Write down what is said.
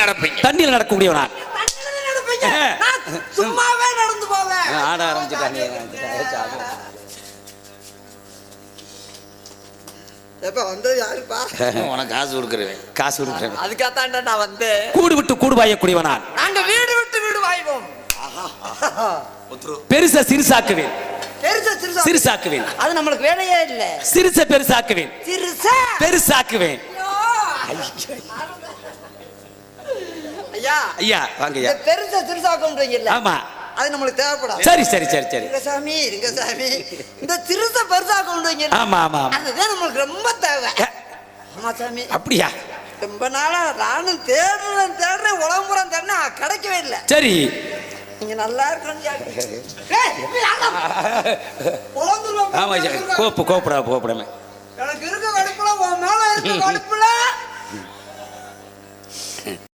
நடப்பீங்க. தண்ணியில் நடக்கக்கூடியவனா? சும்மாவே நடந்து போவேன். ஆட ஆரம்பிச்சுட்டாங்க. எப்ப வந்து யாருப்பா உனக்கு காசு கொடுக்குறேன். காசு கொடுக்குறேன். அதுக்காகத்தான்டா நான் வந்து கூடு விட்டு கூடு பாயக்கூடியவனா? நாங்க வீடு விட்டு வீடு வாய்வோம். பெருச சிறுசாக்குவேன். பெருசா சிறுசா சிறுசாக்குவேன். அது நம்மளுக்கு வேலையே இல்ல. சிறுச பெருசாக்குவேன். சிறுசா பெருசாக்குவேன். ஐயா ஐயா வாங்க ஐயா. பெருசா சிறுசாக்குன்றீங்கல்ல. ஆமா, அது நம்மளுக்கு தேவைப்படாது. சரி சரி சரி சரி. சாமி இருங்க சாமி. இந்த சிறுசா பெருசாக்குன்றீங்க. ஆமா ஆமா ஆமா. அதுதான் நம்மளுக்கு ரொம்ப தேவை. ஆமா சாமி. அப்படியா? ரொம்ப நாளா நானும் தேடுறேன் உலகம் தேடினா கிடைக்கவே இல்லை. சரி, நீங்க நல்லா இருக்கணும். ஆமா கோப்படாம எனக்கு இருக்க கடுப்புல உன் மேல இருக்க கடுப்புல